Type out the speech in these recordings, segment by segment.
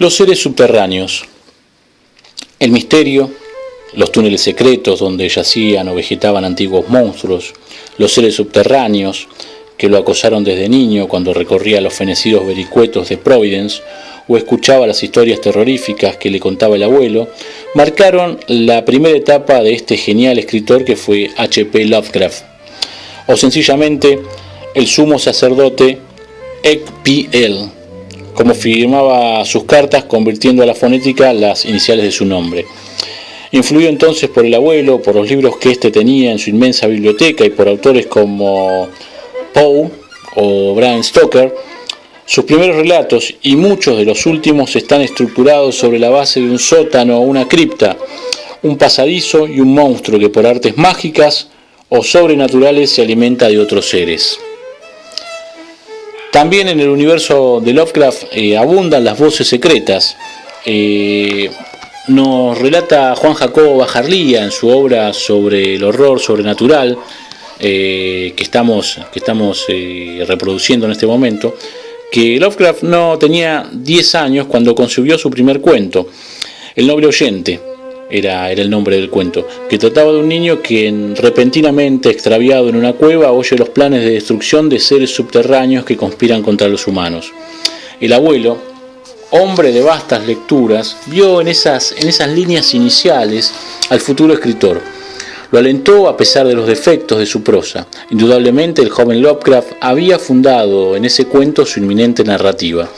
Los seres subterráneos. El misterio, los túneles secretos donde yacían o vegetaban antiguos monstruos, los seres subterráneos que lo acosaron desde niño cuando recorría los fenecidos vericuetos de Providence o escuchaba las historias terroríficas que le contaba el abuelo, marcaron la primera etapa de este genial escritor que fue H.P. Lovecraft, o sencillamente el sumo sacerdote Ekp-El, como firmaba sus cartas convirtiendo a la fonética las iniciales de su nombre. Influido entonces por el abuelo, por los libros que éste tenía en su inmensa biblioteca y por autores como Poe o Bram Stoker, sus primeros relatos y muchos de los últimos están estructurados sobre la base de un sótano o una cripta, un pasadizo y un monstruo que por artes mágicas o sobrenaturales se alimenta de otros seres. También en el universo de Lovecraft abundan las voces secretas. Nos relata Juan Jacobo Bajarlía en su obra sobre el horror sobrenatural, que estamos reproduciendo en este momento, que Lovecraft no tenía 10 años cuando concibió su primer cuento. El noble oyente era el nombre del cuento, que trataba de un niño que repentinamente extraviado en una cueva oye los planes de destrucción de seres subterráneos que conspiran contra los humanos. El abuelo, hombre de vastas lecturas, vio en esas líneas iniciales al futuro escritor. Lo alentó a pesar de los defectos de su prosa. Indudablemente el joven Lovecraft había fundado en ese cuento su inminente narrativa.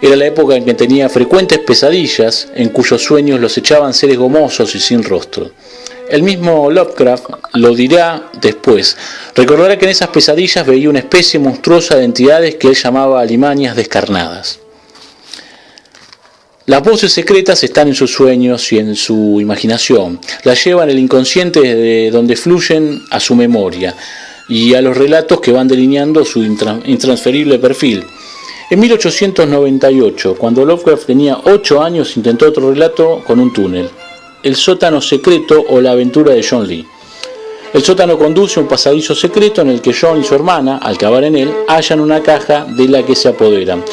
Era la época en que tenía frecuentes pesadillas, en cuyos sueños los echaban seres gomosos y sin rostro. El mismo Lovecraft lo dirá después. Recordará que en esas pesadillas veía una especie monstruosa de entidades que él llamaba alimañas descarnadas. Las voces secretas están en sus sueños y en su imaginación. Las llevan el inconsciente desde donde fluyen a su memoria y a los relatos que van delineando su intransferible perfil. En 1898, cuando Lovecraft tenía 8 años, intentó otro relato con un túnel, El sótano secreto o la aventura de John Lee. El sótano conduce a un pasadizo secreto en el que John y su hermana, al cavar en él, hallan una caja de la que se apoderan.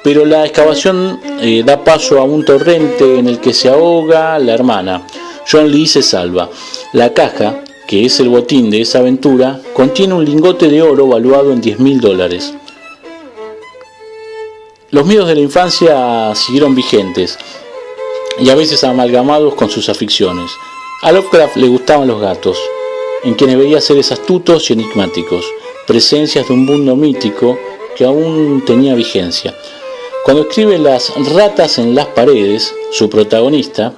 Pero la excavación da paso a un torrente en el que se ahoga la hermana. John Lee se salva. La caja, que es el botín de esa aventura, contiene un lingote de oro valuado en $10.000. Los miedos de la infancia siguieron vigentes y a veces amalgamados con sus aficiones. A Lovecraft le gustaban los gatos, en quienes veía seres astutos y enigmáticos, presencias de un mundo mítico que aún tenía vigencia. Cuando escribe Las ratas en las paredes, su protagonista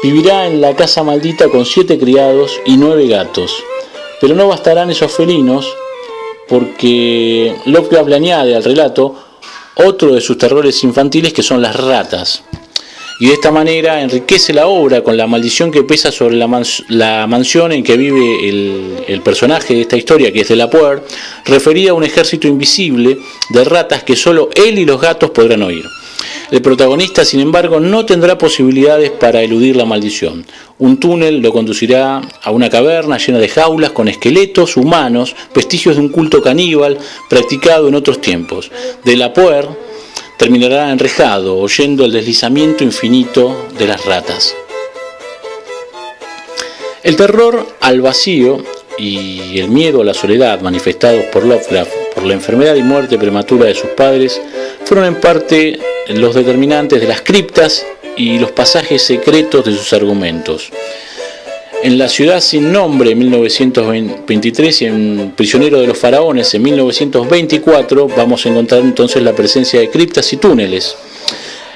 vivirá en la casa maldita con 7 criados y 9 gatos. Pero no bastarán esos felinos, porque Lovecraft le añade al relato otro de sus terrores infantiles, que son las ratas. Y de esta manera enriquece la obra con la maldición que pesa sobre la mansión en que vive el personaje de esta historia, que es Delapore, referida a un ejército invisible de ratas que solo él y los gatos podrán oír. El protagonista, sin embargo, no tendrá posibilidades para eludir la maldición. Un túnel lo conducirá a una caverna llena de jaulas con esqueletos humanos, vestigios de un culto caníbal practicado en otros tiempos. Delapore terminará enrejado, oyendo el deslizamiento infinito de las ratas. El terror al vacío y el miedo a la soledad manifestados por Lovecraft por la enfermedad y muerte prematura de sus padres fueron en parte los determinantes de las criptas y los pasajes secretos de sus argumentos. En La ciudad sin nombre en 1923 y en Prisionero de los faraones en 1924 vamos a encontrar entonces la presencia de criptas y túneles.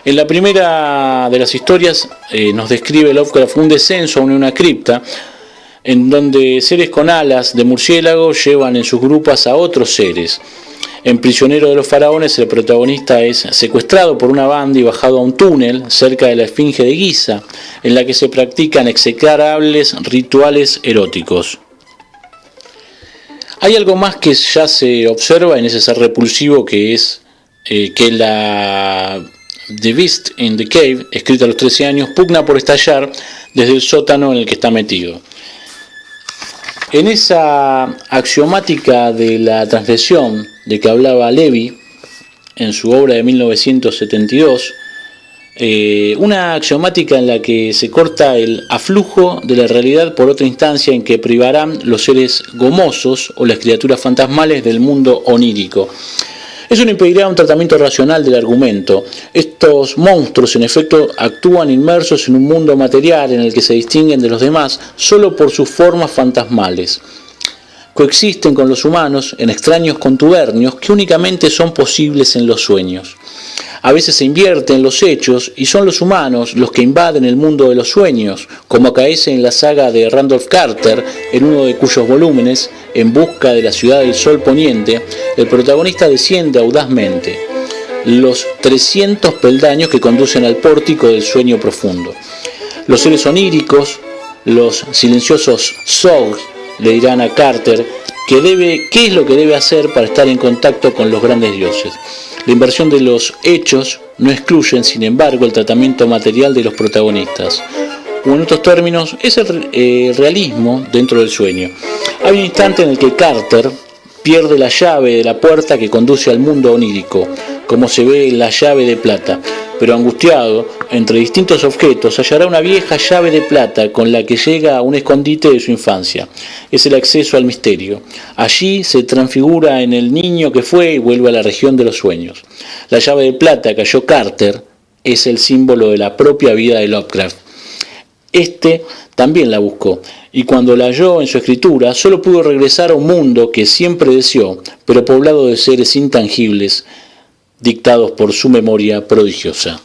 En la primera de las historias nos describe Lovecraft un descenso a una cripta en donde seres con alas de murciélago llevan en sus grupas a otros seres. En Prisionero de los faraones el protagonista es secuestrado por una banda y bajado a un túnel cerca de la Esfinge de Giza, en la que se practican execrables rituales eróticos. Hay algo más que ya se observa en ese ser repulsivo que es que la The Beast in the Cave, escrita a los 13 años, pugna por estallar desde el sótano en el que está metido. En esa axiomática de la transgresión de que hablaba Levi en su obra de 1972, Una axiomática en la que se corta el aflujo de la realidad por otra instancia en que privarán los seres gomosos o las criaturas fantasmales del mundo onírico. Eso no impedirá un tratamiento racional del argumento. Estos monstruos, en efecto, actúan inmersos en un mundo material en el que se distinguen de los demás solo por sus formas fantasmales. Coexisten con los humanos en extraños contubernios que únicamente son posibles en los sueños. A veces se invierten los hechos y son los humanos los que invaden el mundo de los sueños, como acaece en la saga de Randolph Carter, en uno de cuyos volúmenes, En busca de la ciudad del sol poniente, el protagonista desciende audazmente los 300 peldaños que conducen al pórtico del sueño profundo. Los seres oníricos, los silenciosos Zog, le dirán a Carter qué es lo que debe hacer para estar en contacto con los grandes dioses. La inversión de los hechos no excluyen, sin embargo, el tratamiento material de los protagonistas. O en otros términos, es el realismo dentro del sueño. Hay un instante en el que Carter pierde la llave de la puerta que conduce al mundo onírico, como se ve en La llave de plata, pero angustiado, entre distintos objetos, hallará una vieja llave de plata con la que llega a un escondite de su infancia. Es el acceso al misterio. Allí se transfigura en el niño que fue y vuelve a la región de los sueños. La llave de plata que halló Carter es el símbolo de la propia vida de Lovecraft. Este también la buscó, y cuando la halló en su escritura, solo pudo regresar a un mundo que siempre deseó, pero poblado de seres intangibles, dictados por su memoria prodigiosa.